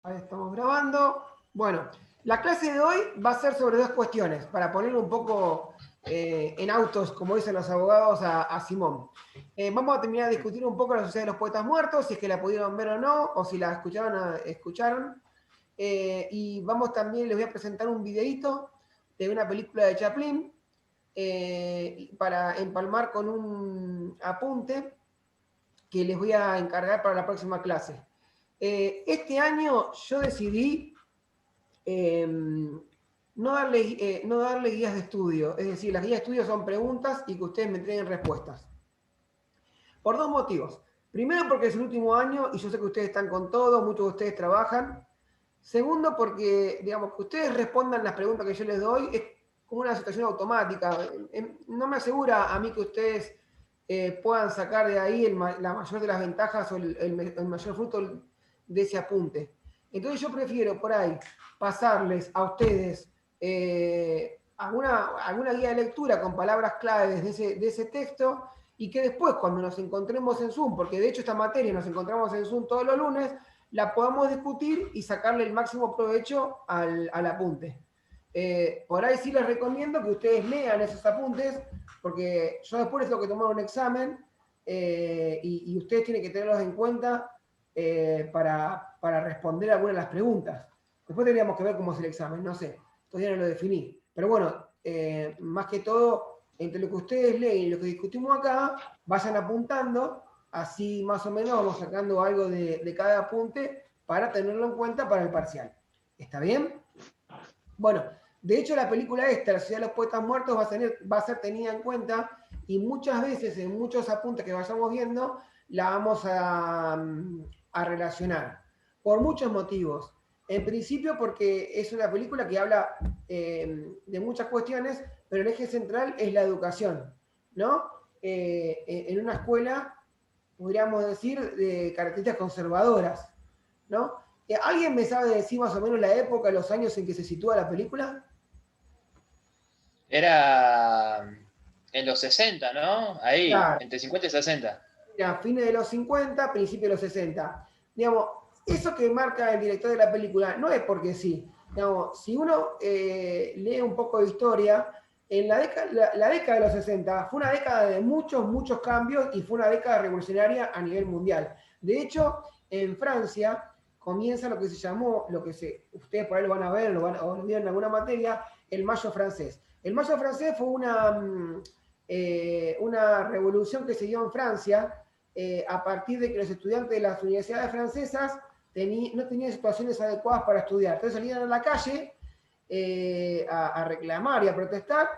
Ahí estamos grabando. Bueno, la clase de hoy va a ser sobre dos cuestiones, para ponerlo un poco en autos, como dicen los abogados, a Simón. Vamos a terminar de discutir un poco la Sociedad de los Poetas Muertos, si es que la pudieron ver o no, o si la escucharon. Y vamos también, les voy a presentar un videíto de una película de Chaplin, para empalmar con un apunte que les voy a encargar para la próxima clase. Este año yo decidí no darle guías de estudio, es decir, las guías de estudio son preguntas y que ustedes me entreguen respuestas. Por dos motivos. Primero, porque es el último año y yo sé que ustedes están con todo, muchos de ustedes trabajan. Segundo, porque, digamos, que ustedes respondan las preguntas que yo les doy es como una situación automática. No me asegura a mí que ustedes puedan sacar de ahí la mayor de las ventajas o el mayor fruto de ese apunte. Entonces yo prefiero por ahí pasarles a ustedes alguna guía de lectura con palabras claves de ese texto y que después cuando nos encontremos en Zoom, porque de hecho esta materia nos encontramos en Zoom todos los lunes, la podamos discutir y sacarle el máximo provecho al apunte. Por ahí sí les recomiendo que ustedes lean esos apuntes, porque yo después les tengo que tomar un examen y ustedes tienen que tenerlos en cuenta para responder algunas de las preguntas. Después tendríamos que ver cómo es el examen, no sé, todavía no lo definí. Pero bueno, más que todo, entre lo que ustedes leen y lo que discutimos acá, vayan apuntando, así más o menos vamos sacando algo de cada apunte para tenerlo en cuenta para el parcial. ¿Está bien? Bueno, de hecho la película esta, La Sociedad de los Poetas Muertos, va a ser tenida en cuenta y muchas veces en muchos apuntes que vayamos viendo la vamos a relacionar por muchos motivos. En principio porque es una película que habla de muchas cuestiones, pero el eje central es la educación, ¿no? En una escuela, podríamos decir, de características conservadoras, ¿no? ¿Alguien me sabe decir más o menos la época, los años en que se sitúa la película? Era en los 60, ¿no? Ahí, Claro, entre 50 y 60. a fines de los 50, principios de los 60. Digamos, eso que marca el director de la película no es porque sí. Digamos, si uno lee un poco de historia, en la década de los 60 fue una década de muchos, muchos cambios y fue una década revolucionaria a nivel mundial. De hecho, en Francia comienza lo que se llamó, ustedes por ahí lo van a ver o lo vieron en alguna materia, el Mayo francés. El Mayo francés fue una revolución que se dio en Francia a partir de que los estudiantes de las universidades francesas no tenían situaciones adecuadas para estudiar. Entonces salían a la calle a reclamar y a protestar,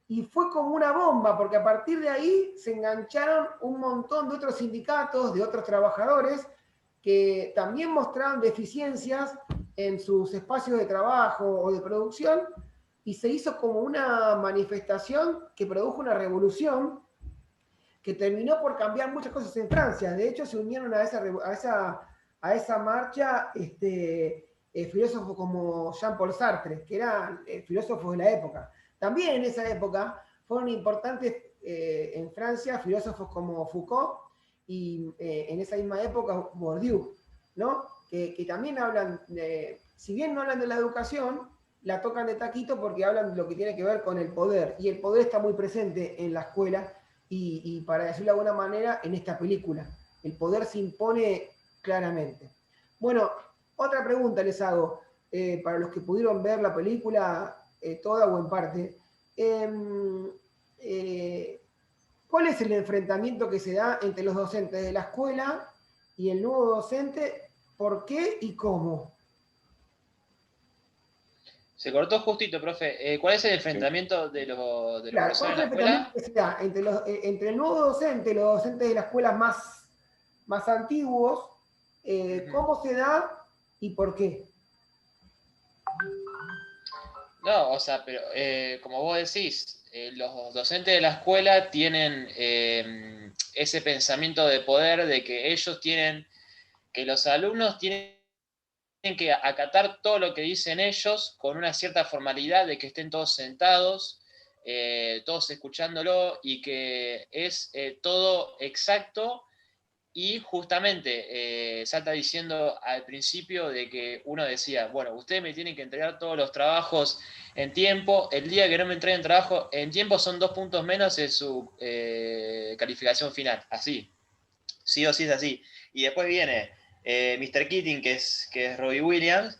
y fue como una bomba, porque a partir de ahí se engancharon un montón de otros sindicatos, de otros trabajadores, que también mostraban deficiencias en sus espacios de trabajo o de producción, y se hizo como una manifestación que produjo una revolución que terminó por cambiar muchas cosas en Francia. De hecho, se unieron a esa marcha filósofos como Jean-Paul Sartre, que eran filósofos de la época. También en esa época fueron importantes en Francia filósofos como Foucault y en esa misma época Bourdieu, ¿no? Que también hablan si bien no hablan de la educación, la tocan de taquito porque hablan de lo que tiene que ver con el poder. Y el poder está muy presente en la escuela y para decirlo de alguna manera, en esta película. El poder se impone claramente. Bueno, otra pregunta les hago, para los que pudieron ver la película toda o en parte. Eh, ¿Cuál es el enfrentamiento que se da entre los docentes de la escuela y el nuevo docente? ¿Por qué y cómo? Se cortó justito, profe. ¿Cuál es el Sí. enfrentamiento de los Claro, ¿cuál profesores es en el la enfrentamiento escuela? que se da entre el nuevo docente, los docentes de las escuelas más antiguos? Ujú. ¿Cómo se da y por qué? No, o sea, pero como vos decís, los docentes de la escuela tienen ese pensamiento de poder de que ellos tienen, que los alumnos tienen que acatar todo lo que dicen ellos con una cierta formalidad de que estén todos sentados, todos escuchándolo y que es todo exacto Y justamente salta diciendo al principio de que uno decía, bueno, ustedes me tienen que entregar todos los trabajos en tiempo, el día que no me entreguen trabajo en tiempo son 2 puntos menos en su calificación final, así, sí o sí es así. Y después viene Mr. Keating, que es Robbie Williams,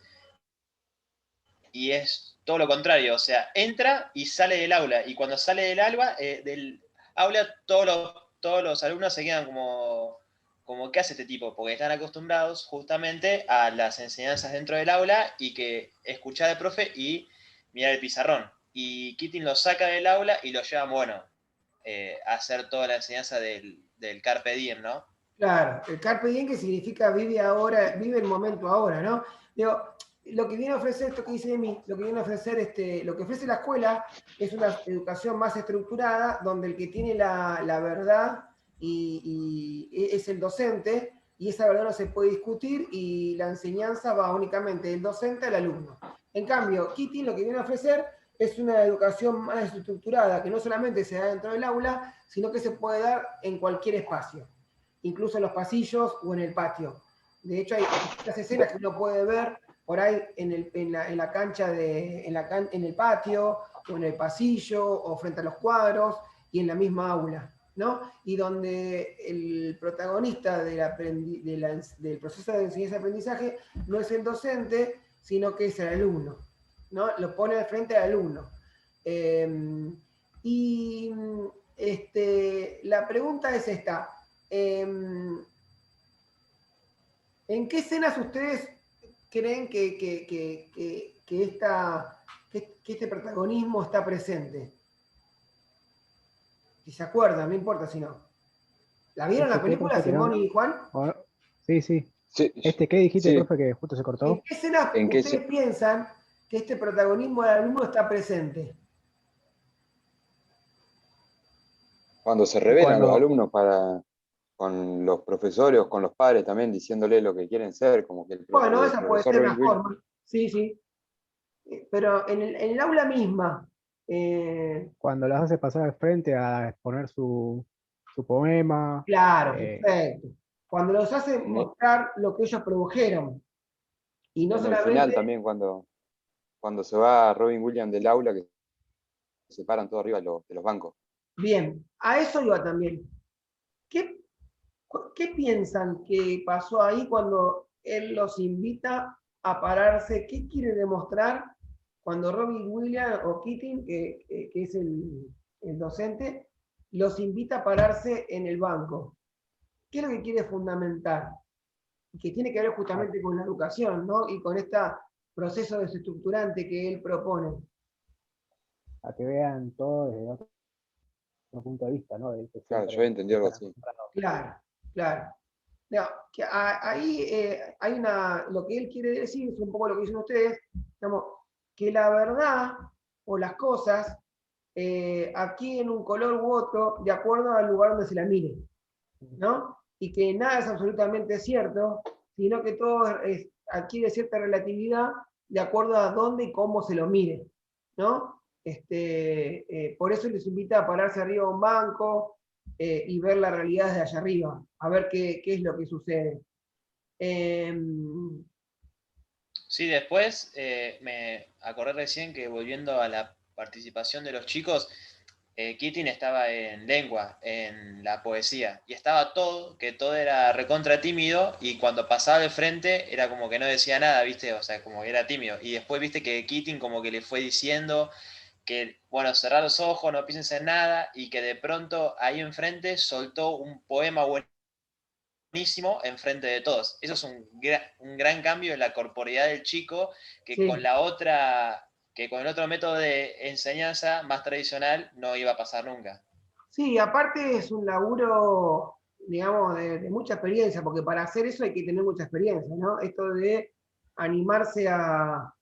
y es todo lo contrario, o sea, entra y sale del aula, y cuando sale del aula todos los alumnos se quedan como ¿qué hace este tipo? Porque están acostumbrados justamente a las enseñanzas dentro del aula y que escuchar al profe y mirar el pizarrón. Y Keating lo saca del aula y lo lleva, bueno, a hacer toda la enseñanza del Carpe Diem, ¿no? Claro, el carpe diem que significa vive ahora, vive el momento ahora, ¿no? Digo, lo que viene a ofrecer esto que dice de mí, lo que viene a ofrecer lo que ofrece la escuela es una educación más estructurada, donde el que tiene la verdad es el docente, y esa verdad no se puede discutir, y la enseñanza va únicamente del docente al alumno. En cambio, Keating lo que viene a ofrecer es una educación más estructurada, que no solamente se da dentro del aula, sino que se puede dar en cualquier espacio, incluso en los pasillos o en el patio. De hecho, hay distintas escenas que uno puede ver por ahí en la cancha, en el patio, o en el pasillo, o frente a los cuadros, y en la misma aula, ¿no? Y donde el protagonista del proceso de enseñanza-aprendizaje no es el docente, sino que es el alumno, ¿no? Lo pone de frente al alumno. Y la pregunta es esta. ¿En qué escenas ustedes creen que este protagonismo está presente? Si se acuerdan, no importa si no. ¿La vieron la ¿Qué, película, profe, que no? Simón y Juan? Sí, sí. Sí, ¿Qué dijiste, sí. profe, que justo se ¿En cortó? qué escenas ¿En qué ustedes piensan que este protagonismo del alumno está presente? cuando se rebelan los Cuando, alumnos con los profesores o con los padres también diciéndole lo que quieren ser, como que Bueno, el esa puede profesor ser Robin una Williams, forma. Sí, sí. Pero en el aula misma, cuando las hace pasar al frente a exponer su poema, claro, eh, perfecto. Cuando los hace en el, mostrar lo que ellos produjeron. Y no en el final solamente, también cuando se va Robin Williams del aula, que se paran todos arriba de los bancos. bien, a eso iba también. ¿Qué, ¿Qué piensan que pasó ahí cuando él los invita a pararse? ¿Qué quiere demostrar cuando Robin Williams o Keating, que es el docente, los invita a pararse en el banco? ¿Qué es lo que quiere fundamentar? Que tiene que ver a, justamente con la educación, ¿no? Y con este proceso desestructurante que él propone. a que vean todo desde otro punto de vista, ¿no? De que Claro, yo siempre había entendido algo están así. acostumbrados. Claro, claro. No, que ahí hay lo que él quiere decir, es un poco lo que dicen ustedes, digamos, que la verdad o las cosas adquieren un color u otro de acuerdo al lugar donde se la mire, ¿no? Y que nada es absolutamente cierto, sino que todo adquiere cierta relatividad de acuerdo a dónde y cómo se lo mire, ¿no? Por eso les invita a pararse arriba de un banco y ver la realidad desde allá arriba, a ver qué es lo que sucede. Eh, Sí, después me acordé recién que volviendo a la participación de los chicos, Keating estaba en lengua, en la poesía, y estaba todo, que todo era recontra tímido, y cuando pasaba de frente era como que no decía nada, ¿viste? O sea, como que era tímido. Y después, ¿viste? Que Keating como que le fue diciendo que, bueno, cerrar los ojos, no pienses en nada, y que de pronto ahí enfrente soltó un poema buenísimo enfrente de todos. Eso es un gran cambio en la corporeidad del chico que sí, con el otro método de enseñanza más tradicional no iba a pasar nunca. sí, aparte es un laburo, digamos, de mucha experiencia, porque para hacer eso hay que tener mucha experiencia, ¿no? Esto de animarse a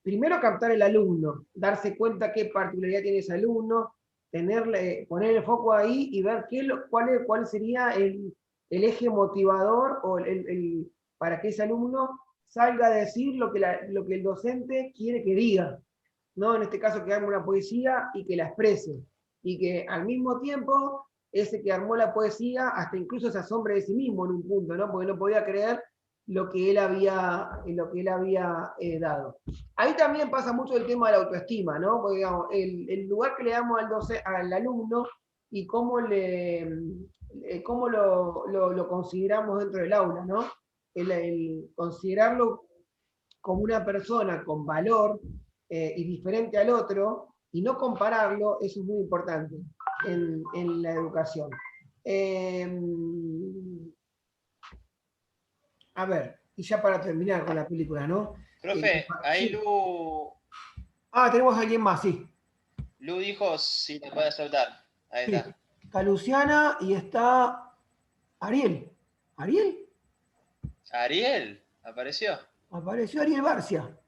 primero captar el alumno, darse cuenta qué particularidad tiene ese alumno, poner el foco ahí y ver cuál sería el eje motivador o para que ese alumno salga a decir lo que el docente quiere que diga, ¿no? En este caso que haga una poesía y que la exprese, y que al mismo tiempo ese que armó la poesía, hasta incluso se asombra de sí mismo en un punto, ¿no? Porque no podía creer lo que él había dado. Ahí también pasa mucho el tema de la autoestima, ¿no? Porque digamos, el lugar que le damos al alumno y cómo lo consideramos dentro del aula, ¿no? El considerarlo como una persona con valor y diferente al otro, y no compararlo, eso es muy importante en la educación. A ver, y ya para terminar con la película, ¿no? Profe, ahí Sí. Lu Tenemos a alguien más, sí. Lu dijo si te puede saltar. Ahí Sí. está. Está Luciana y está Ariel. ¿Ariel? Ariel, ¿apareció? Apareció Ariel Barcia.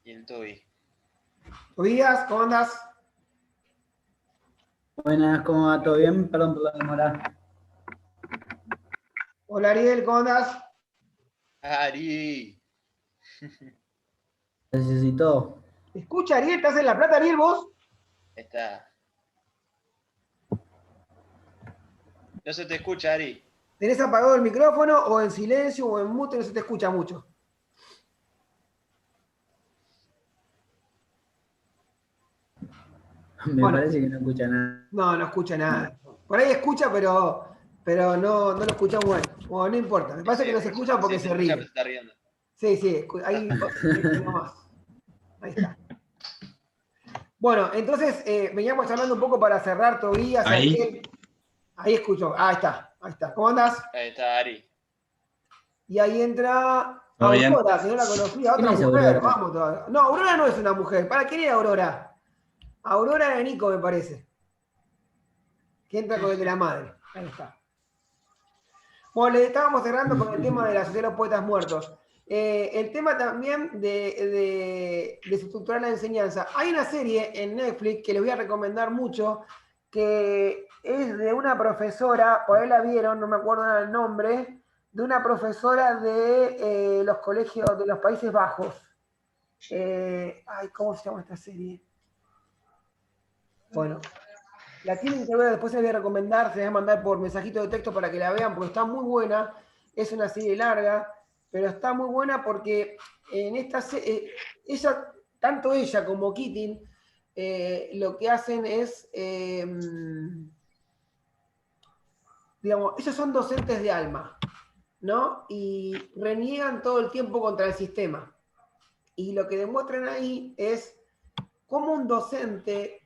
Y el Toby. Díaz, ¿cómo andás? Buenas, ¿cómo va? ¿Todo bien? Perdón por la demora. Hola Ariel, ¿cómo andás? Ari. Necesito. Escucha Ariel, ¿estás en La Plata, Ariel, vos? Está. No se te escucha, Ari. ¿Tenés apagado el micrófono o en silencio o en mute? No se te escucha mucho. Me parece que no escucha nada. No escucha nada. Por ahí escucha, pero no lo escucha bueno. Bueno, no importa. Me parece que no se escucha porque se ríe. Se está riendo. Sí, ahí nomás. Ahí está. Bueno, entonces veníamos hablando un poco para cerrar Tobías. Ahí. Ahí escucho. Ahí está. ¿Cómo andás? Ahí está Ari. Y ahí entra ¿Todo bien? Aurora, que no la conocía, otra ¿Quién es mujer. Aurora? Vamos todavía. No, Aurora no es una mujer. ¿Para quién era Aurora? Aurora era Nico, me parece. Que entra con el de la madre. Ahí está. Bueno, le estábamos cerrando con el tema de la Sociedad de los Poetas Muertos. El tema también de desestructurar la enseñanza. Hay una serie en Netflix que les voy a recomendar mucho, que es de una profesora, por ahí la vieron, no me acuerdo el nombre, de una profesora de los colegios de los Países Bajos. ¿Cómo se llama esta serie? Bueno, la tienen que ver, después se les voy a recomendar, se les voy a mandar por mensajito de texto para que la vean, porque está muy buena. Es una serie larga, pero está muy buena porque en esta ella, tanto ella como Keating, lo que hacen es, digamos, ellos son docentes de alma, ¿no? Y reniegan todo el tiempo contra el sistema. Y lo que demuestran ahí es cómo un docente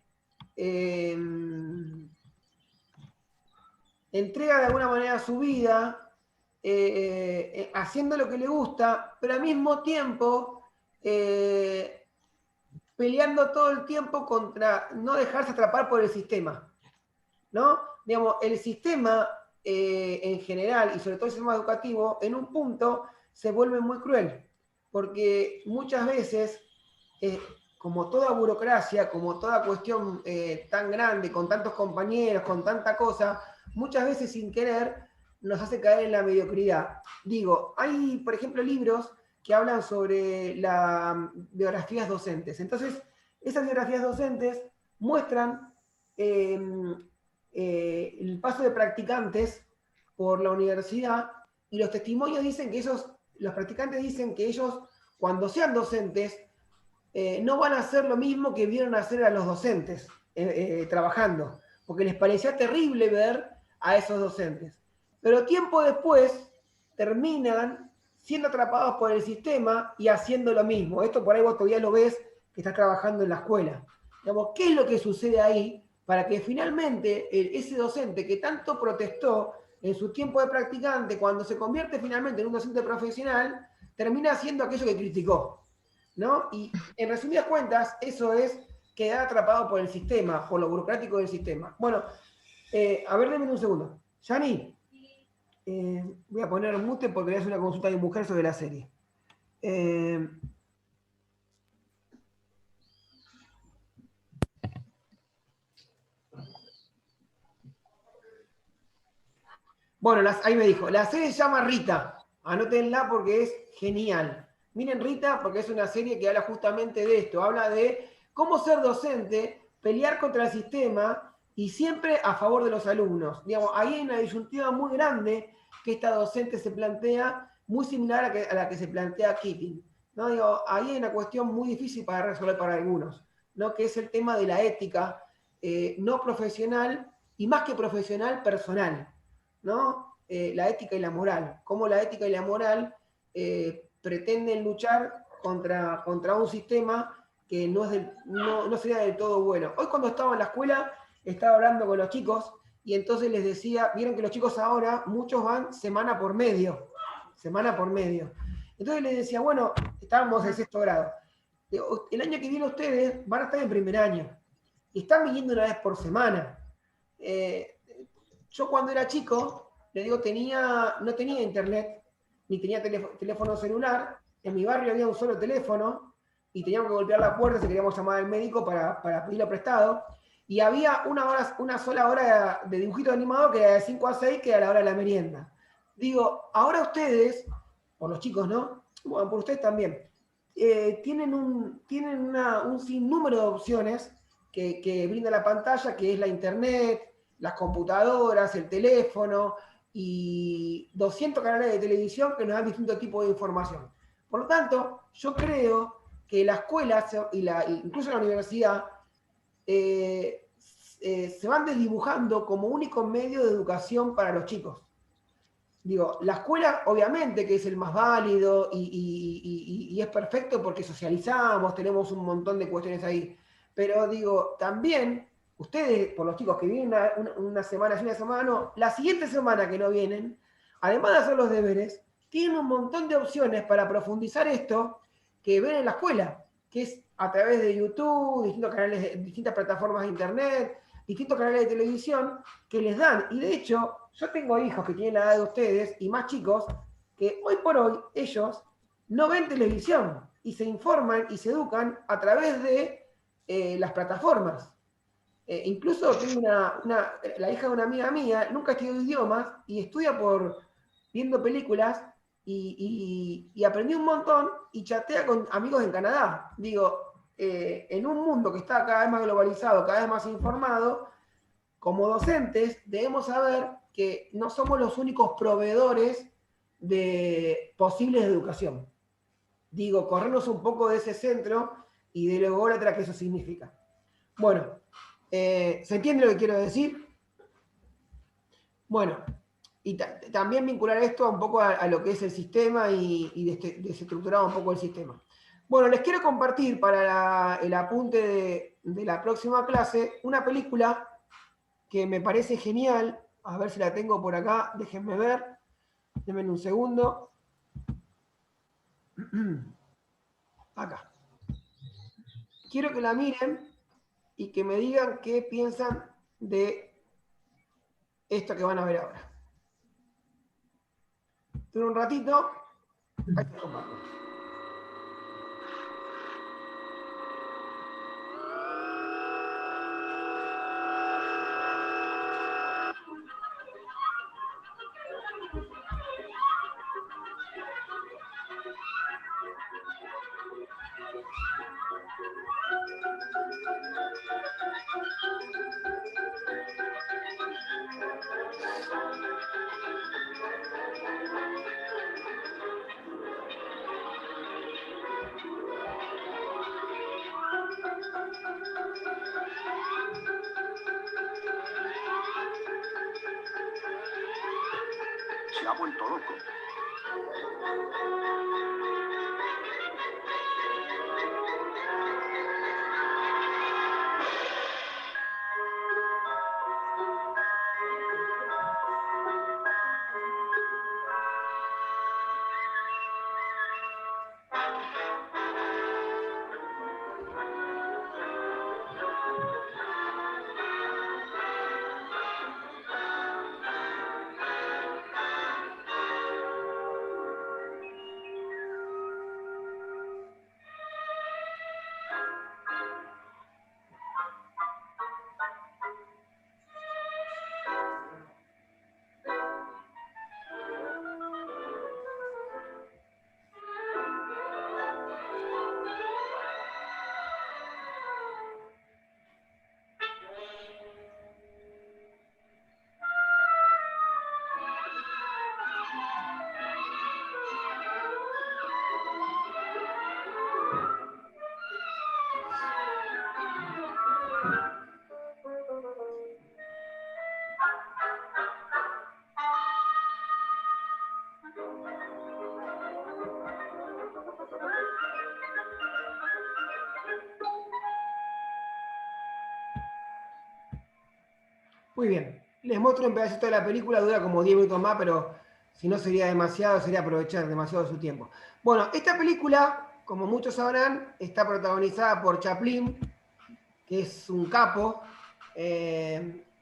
entrega de alguna manera su vida haciendo lo que le gusta, pero al mismo tiempo peleando todo el tiempo contra no dejarse atrapar por el sistema, ¿no? Digamos, el sistema en general, y sobre todo el sistema educativo, en un punto se vuelve muy cruel, porque muchas veces, como toda burocracia, como toda cuestión tan grande, con tantos compañeros, con tanta cosa, muchas veces sin querer nos hace caer en la mediocridad. Digo, hay, por ejemplo, libros que hablan sobre las biografías docentes. Entonces, esas biografías docentes muestran el paso de practicantes por la universidad, y los testimonios dicen que los practicantes dicen que ellos, cuando sean docentes, no van a hacer lo mismo que vieron hacer a los docentes trabajando, porque les parecía terrible ver a esos docentes. Pero tiempo después terminan siendo atrapados por el sistema y haciendo lo mismo. Esto por ahí vos todavía lo ves que estás trabajando en la escuela. Digamos, ¿qué es lo que sucede ahí para que finalmente ese docente que tanto protestó en su tiempo de practicante, cuando se convierte finalmente en un docente profesional, termina haciendo aquello que criticó? ¿No? Y en resumidas cuentas, eso es quedar atrapado por el sistema, por lo burocrático del sistema. Bueno, a ver, denme un segundo. Yani, voy a poner mute porque voy a hacer una consulta de mujer sobre la serie. Bueno, ahí me dijo, la serie se llama Rita. Anótenla porque es genial. Miren Rita, porque es una serie que habla justamente de esto, habla de cómo ser docente, pelear contra el sistema y siempre a favor de los alumnos. Digamos, ahí hay una disyuntiva muy grande que esta docente se plantea, muy similar a la que se plantea Keating. ¿No? Digo, ahí hay una cuestión muy difícil para resolver para algunos, ¿no? Que es el tema de la ética no profesional y más que profesional, personal, ¿no? La ética y la moral. Cómo la ética y la moral pretenden luchar contra un sistema que no sería del todo bueno. Hoy cuando estaba en la escuela, estaba hablando con los chicos y entonces les decía, vieron que los chicos ahora, muchos van semana por medio. Entonces les decía, bueno, estábamos en 6º grado. El año que viene ustedes van a estar en primer año y están viniendo una vez por semana. Yo cuando era chico, le digo, no tenía internet, ni tenía teléfono celular. En mi barrio había un solo teléfono y teníamos que golpear la puerta si queríamos llamar al médico para pedirlo prestado. Y había una sola hora de dibujito animado que era de 5 a 6, que era la hora de la merienda. Digo, ahora ustedes, por los chicos, ¿no? Bueno, por ustedes también, tienen un sinnúmero de opciones que brinda la pantalla, que es la internet, las computadoras, el teléfono y 200 canales de televisión que nos dan distintos tipos de información. Por lo tanto, yo creo que la escuela incluso la universidad se van desdibujando como único medio de educación para los chicos. Digo, la escuela obviamente que es el más válido y es perfecto porque socializamos, tenemos un montón de cuestiones ahí. Pero digo, también ustedes, por los chicos que vienen una semana sí, una semana no, la siguiente semana que no vienen, además de hacer los deberes, tienen un montón de opciones para profundizar esto que ven en la escuela, que es a través de YouTube, distintas plataformas de internet, distintos canales de televisión que les dan. Y de hecho, yo tengo hijos que tienen la edad de ustedes y más chicos, que hoy por hoy ellos no ven televisión y se informan y se educan a través de las plataformas. Incluso tengo la hija de una amiga mía, nunca estudió idiomas y estudia viendo películas y aprendió un montón y chatea con amigos en Canadá. Digo, en un mundo que está cada vez más globalizado, cada vez más informado, como docentes debemos saber que no somos los únicos proveedores de posibles de educación. Digo, corrernos un poco de ese centro y de lo ególatra que eso significa. Bueno, ¿se entiende lo que quiero decir? Bueno, y también vincular esto un poco a lo que es el sistema y desestructurar un poco el sistema. Bueno, les quiero compartir para el apunte de la próxima clase una película que me parece genial. A ver si la tengo por acá, déjenme ver. Denme un segundo. Acá. Quiero que la miren y que me digan qué piensan de esto que van a ver ahora. Dura un ratito. Ahí te comparto. Se ha vuelto loco. Muy bien. Les muestro un pedacito de la película, dura como 10 minutos más, pero si no sería demasiado, sería aprovechar demasiado su tiempo. Bueno, esta película, como muchos sabrán, está protagonizada por Chaplin, que es un capo.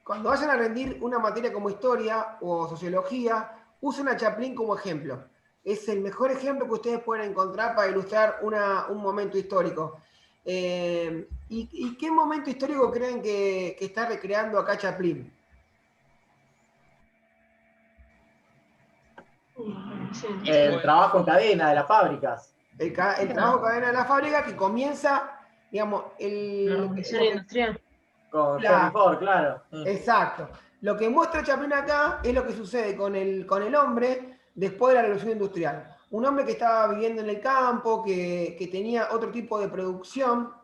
Cuando vayan a rendir una materia como historia o sociología, usen a Chaplin como ejemplo. Es el mejor ejemplo que ustedes pueden encontrar para ilustrar un momento histórico. ¿Y qué momento histórico creen que está recreando acá Chaplin? El trabajo en cadena de las fábricas. El trabajo cadena de la fábrica que comienza, digamos, La revolución industrial. Con La- Henry Ford, claro. Exacto. Lo que muestra Chaplin acá es lo que sucede con el hombre después de la revolución industrial. Un hombre que estaba viviendo en el campo, que tenía otro tipo de producción,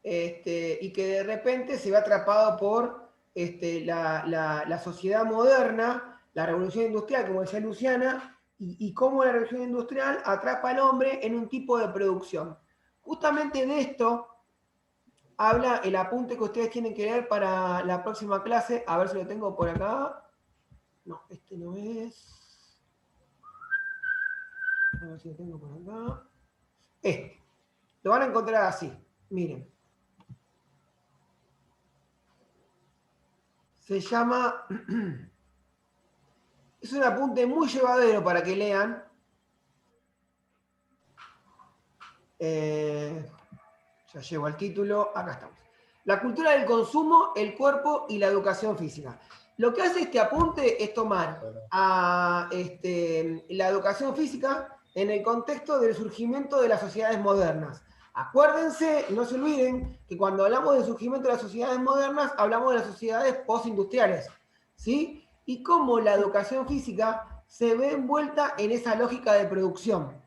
y que de repente se ve atrapado por la sociedad moderna, la revolución industrial, como decía Luciana, y cómo la revolución industrial atrapa al hombre en un tipo de producción. Justamente de esto habla el apunte que ustedes tienen que leer para la próxima clase. A ver si lo tengo por acá. No, este no es. A ver si lo tengo por acá. Este. Lo van a encontrar así. Miren. Se llama... Es un apunte muy llevadero para que lean. Ya llego al título. Acá estamos. La cultura del consumo, el cuerpo y la educación física. Lo que hace este apunte es tomar a la educación física en el contexto del surgimiento de las sociedades modernas. Acuérdense, no se olviden, que cuando hablamos del surgimiento de las sociedades modernas, hablamos de las sociedades postindustriales, ¿sí? Y cómo la educación física se ve envuelta en esa lógica de producción,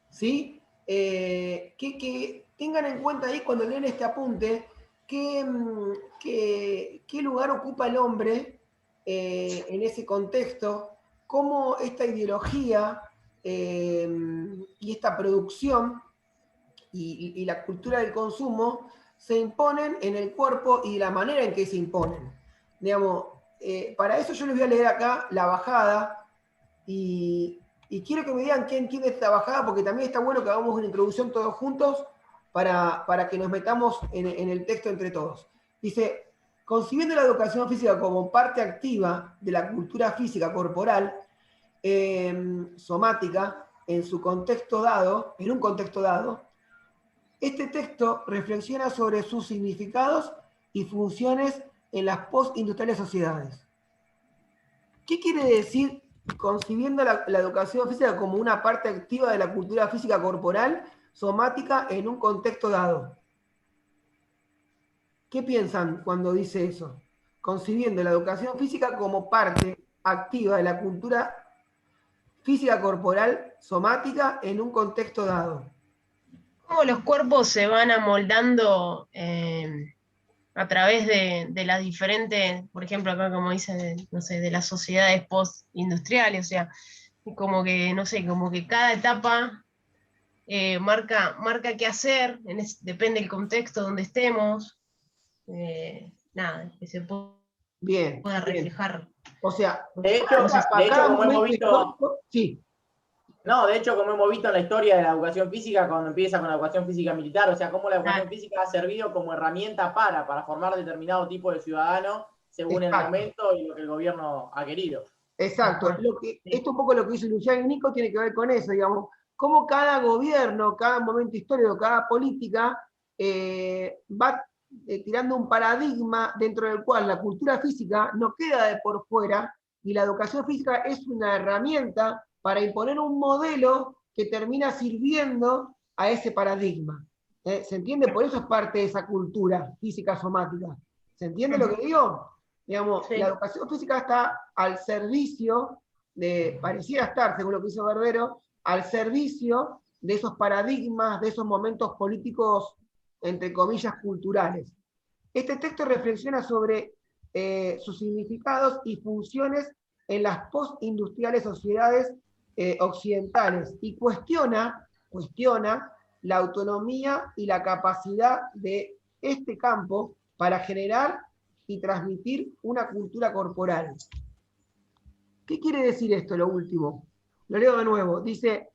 ¿sí? Que tengan en cuenta ahí cuando leen este apunte qué lugar ocupa el hombre en ese contexto, cómo esta ideología y esta producción y la cultura del consumo se imponen en el cuerpo y la manera en que se imponen. Digamos, para eso yo les voy a leer acá la bajada y quiero que me digan quién entiende esta bajada, porque también está bueno que hagamos una introducción todos juntos para que nos metamos en el texto entre todos. Dice, concibiendo la educación física como parte activa de la cultura física corporal, somática, en un contexto dado, este texto reflexiona sobre sus significados y funciones en las postindustriales sociedades. ¿Qué quiere decir concibiendo la educación física como una parte activa de la cultura física corporal, somática, en un contexto dado? ¿Qué piensan cuando dice eso? Concibiendo la educación física como parte activa de la cultura física corporal, somática, en un contexto dado. Cómo los cuerpos se van amoldando a través de las diferentes, por ejemplo, acá como dice, no sé, de las sociedades postindustriales, o sea, como que, no sé, como que cada etapa marca qué hacer, depende del contexto donde estemos, nada, que se pueda reflejar. O sea, de hecho, como hemos visto, sí. No, de hecho, como hemos visto en la historia de la educación física, cuando empieza con la educación física militar, o sea, cómo la educación física ha servido como herramienta para formar determinado tipo de ciudadano según el momento y lo que el gobierno ha querido. Exacto. Esto un poco lo que dice Luciano y Nico tiene que ver con eso, digamos, cómo cada gobierno, cada momento histórico, cada política va tirando un paradigma dentro del cual la cultura física no queda de por fuera y la educación física es una herramienta para imponer un modelo que termina sirviendo a ese paradigma. ¿Se entiende? Por eso es parte de esa cultura física somática. ¿Se entiende lo que digo? Digamos, la educación física está al servicio pareciera estar, según lo que hizo Barbero, al servicio de esos paradigmas, de esos momentos políticos, entre comillas, culturales. Este texto reflexiona sobre sus significados y funciones en las postindustriales sociedades occidentales y cuestiona la autonomía y la capacidad de este campo para generar y transmitir una cultura corporal. ¿Qué quiere decir esto, lo último? Lo leo de nuevo. Dice,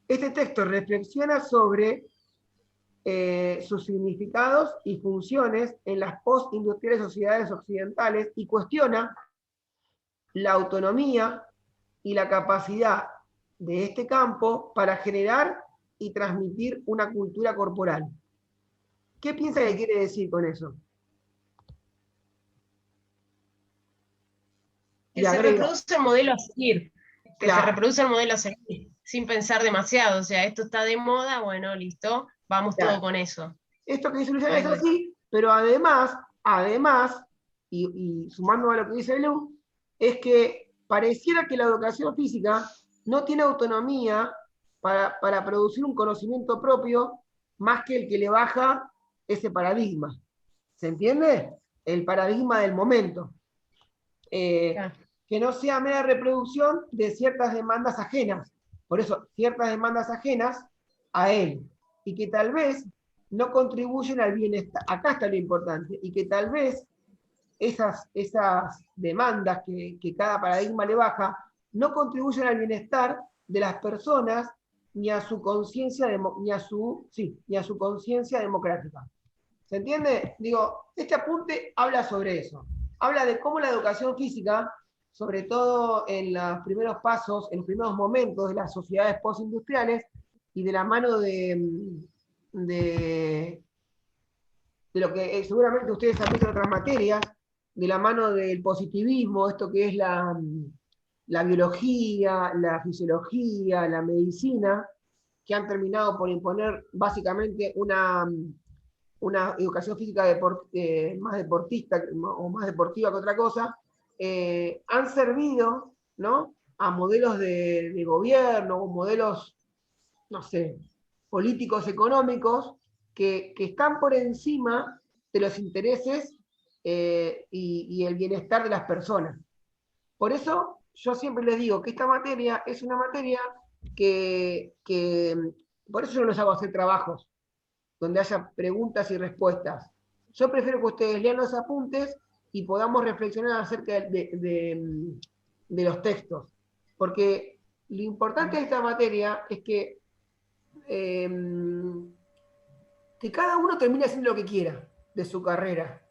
este texto reflexiona sobre sus significados y funciones en las postindustriales sociedades occidentales y cuestiona la autonomía y la capacidad de este campo para generar y transmitir una cultura corporal. ¿Qué piensa que quiere decir con eso? Que se reproduce el modelo a seguir. Que Claro. se reproduce el modelo a seguir, sin pensar demasiado. O sea, esto está de moda, bueno, listo, vamos Claro. todo con eso. Esto que dice Luciana es así, pero además, y sumando a lo que dice Lu, es que pareciera que la educación física no tiene autonomía para producir un conocimiento propio más que el que le baja ese paradigma. ¿Se entiende? El paradigma del momento. Claro. Que no sea mera reproducción de ciertas demandas ajenas. Por eso, ciertas demandas ajenas a él. Y que tal vez no contribuyen al bienestar. Acá está lo importante. Y que tal vez esas demandas que cada paradigma le baja no contribuyen al bienestar de las personas ni a su conciencia ni a su conciencia democrática. ¿Se entiende? Digo, este apunte habla sobre eso. Habla de cómo la educación física, sobre todo en los primeros pasos, en los primeros momentos de las sociedades postindustriales, y de la mano de lo que seguramente ustedes han visto en otras materias, de la mano del positivismo, esto que es la biología, la fisiología, la medicina, que han terminado por imponer básicamente una educación física más deportista o más deportiva que otra cosa, han servido, ¿no?, a modelos de gobierno, o modelos, no sé, políticos económicos, que están por encima de los intereses y el bienestar de las personas. Por eso yo siempre les digo que esta materia es una materia que por eso yo no les hago hacer trabajos donde haya preguntas y respuestas. Yo prefiero que ustedes lean los apuntes y podamos reflexionar acerca de los textos. Porque lo importante de esta materia es que cada uno termine haciendo lo que quiera de su carrera.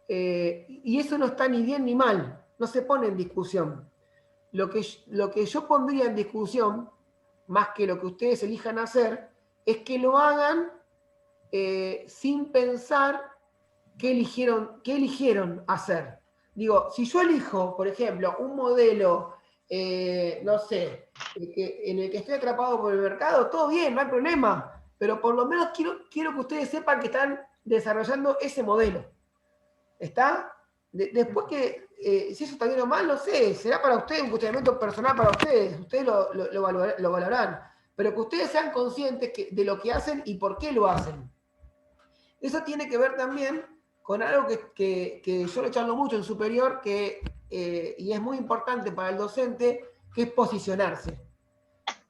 Y eso no está ni bien ni mal, no se pone en discusión. Lo que yo pondría en discusión, más que lo que ustedes elijan hacer, es que lo hagan sin pensar qué eligieron hacer. Digo, si yo elijo, por ejemplo, un modelo, no sé, en el que estoy atrapado por el mercado, todo bien, no hay problema, pero por lo menos quiero que ustedes sepan que están desarrollando ese modelo. ¿Está? Después que, si eso está bien o mal, no sé, será para ustedes un cuestionamiento personal para ustedes lo valorarán, pero que ustedes sean conscientes de lo que hacen y por qué lo hacen. Eso tiene que ver también con algo que yo lo charlo mucho en superior, y es muy importante para el docente, que es posicionarse,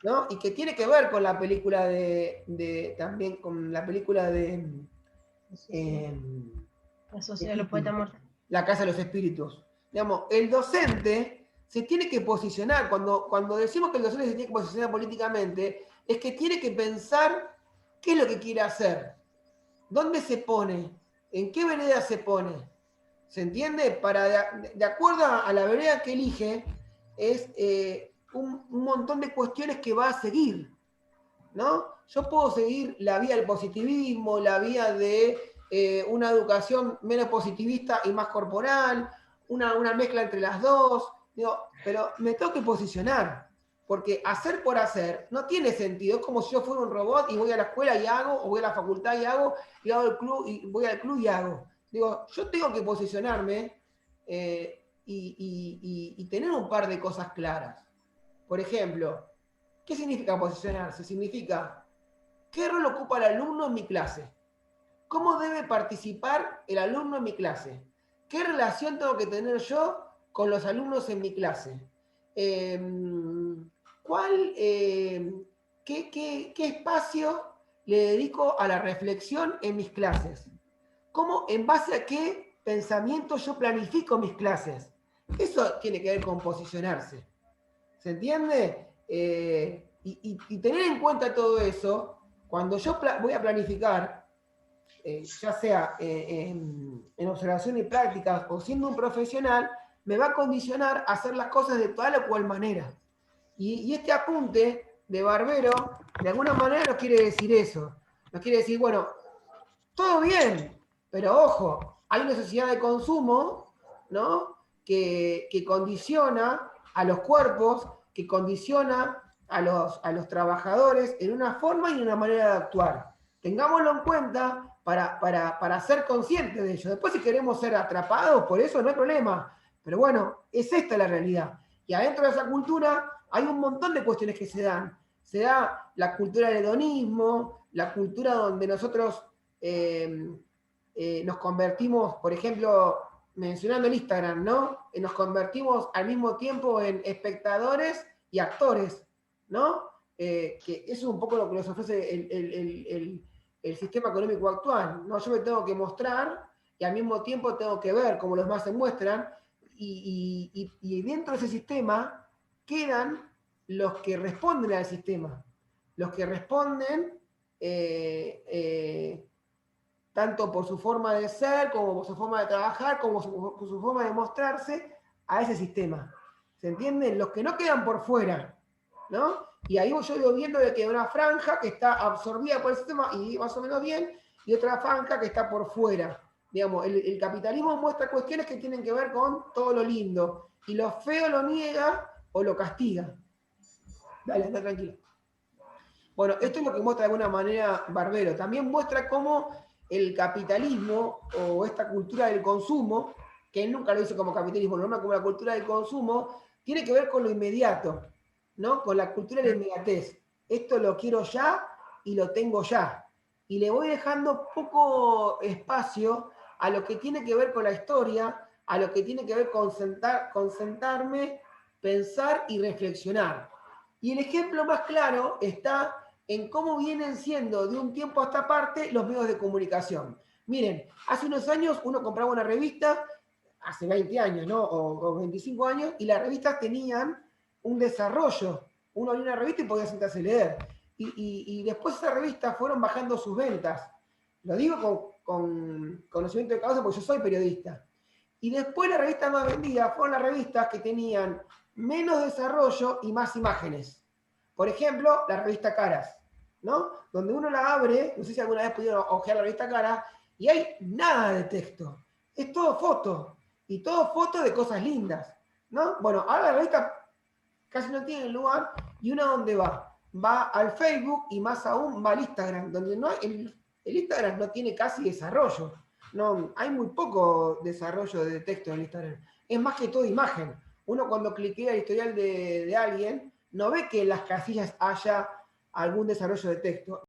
¿no? Y que tiene que ver con la película también con la película de La sociedad de los poetas muertos. La Casa de los Espíritus. Digamos, el docente se tiene que posicionar. Cuando decimos que el docente se tiene que posicionar políticamente, es que tiene que pensar qué es lo que quiere hacer. ¿Dónde se pone? ¿En qué vereda se pone? ¿Se entiende? De acuerdo a la vereda que elige, es un montón de cuestiones que va a seguir, ¿no? Yo puedo seguir la vía del positivismo, la vía de una educación menos positivista y más corporal, una mezcla entre las dos, pero me tengo que posicionar. Porque hacer por hacer no tiene sentido. Es como si yo fuera un robot y voy a la escuela y hago, o voy a la facultad y hago el club y voy al club y hago. Digo, yo tengo que posicionarme y tener un par de cosas claras. Por ejemplo, ¿qué significa posicionarse? Significa, ¿qué rol ocupa el alumno en mi clase? ¿Cómo debe participar el alumno en mi clase? ¿Qué relación tengo que tener yo con los alumnos en mi clase? ¿Qué espacio le dedico a la reflexión en mis clases? ¿Cómo, en base a qué pensamiento yo planifico mis clases? Eso tiene que ver con posicionarse. ¿Se entiende? Y tener en cuenta todo eso, cuando yo voy a planificar, ya sea en observación y prácticas o siendo un profesional, me va a condicionar a hacer las cosas de tal o cual manera. Y este apunte de Barbero, de alguna manera nos quiere decir eso. Nos quiere decir, bueno, todo bien, pero ojo, hay una sociedad de consumo, ¿no? que condiciona a los cuerpos, que condiciona a los trabajadores en una forma y en una manera de actuar. Tengámoslo en cuenta para ser conscientes de ello. Después, si queremos ser atrapados por eso, no hay problema. Pero bueno, es esta la realidad. Y adentro de esa cultura hay un montón de cuestiones que se dan. Se da la cultura del hedonismo, la cultura donde nosotros nos convertimos, por ejemplo, mencionando el Instagram, ¿no? Nos convertimos al mismo tiempo en espectadores y actores, ¿no? Que eso es un poco lo que nos ofrece el sistema económico actual, ¿no? Yo me tengo que mostrar y al mismo tiempo tengo que ver cómo los demás se muestran, y dentro de ese sistema quedan los que responden al sistema, los que responden tanto por su forma de ser, como por su forma de trabajar, como por su forma de mostrarse a ese sistema. ¿Se entienden? Los que no quedan por fuera, ¿no? Y ahí yo voy viendo de que hay una franja que está absorbida por el sistema y más o menos bien, y otra franja que está por fuera. Digamos, el capitalismo muestra cuestiones que tienen que ver con todo lo lindo, y lo feo lo niega o lo castiga. Dale, anda tranquilo. Bueno, esto es lo que muestra de alguna manera Barbero. También muestra cómo el capitalismo o esta cultura del consumo, que él nunca lo dice como capitalismo, lo nombra como la cultura del consumo, tiene que ver con lo inmediato, ¿no? Con la cultura de la inmediatez. Esto lo quiero ya y lo tengo ya. Y le voy dejando poco espacio a lo que tiene que ver con la historia, a lo que tiene que ver con sentarme, pensar y reflexionar. Y el ejemplo más claro está en cómo vienen siendo de un tiempo a esta parte los medios de comunicación. Miren, hace unos años uno compraba una revista, hace 20 años, ¿no? O 25 años, y las revistas tenían un desarrollo. Uno abría una revista y podía sentarse a leer. Y después esas revistas fueron bajando sus ventas. Lo digo con conocimiento de causa porque yo soy periodista. Y después las revistas más vendidas fueron las revistas que tenían menos desarrollo y más imágenes. Por ejemplo, la revista Caras, ¿no? Donde uno la abre, no sé si alguna vez pudieron ojear la revista Caras, y hay nada de texto. Es todo foto. Y todo foto de cosas lindas, ¿no? Bueno, ahora la revista casi no tiene lugar. ¿Y uno dónde va? Va al Facebook y más aún va al Instagram, donde no hay, el Instagram no tiene casi desarrollo. No, hay muy poco desarrollo de texto en el Instagram. Es más que todo imagen. Uno cuando cliquea el historial de alguien, no ve que en las casillas haya algún desarrollo de texto.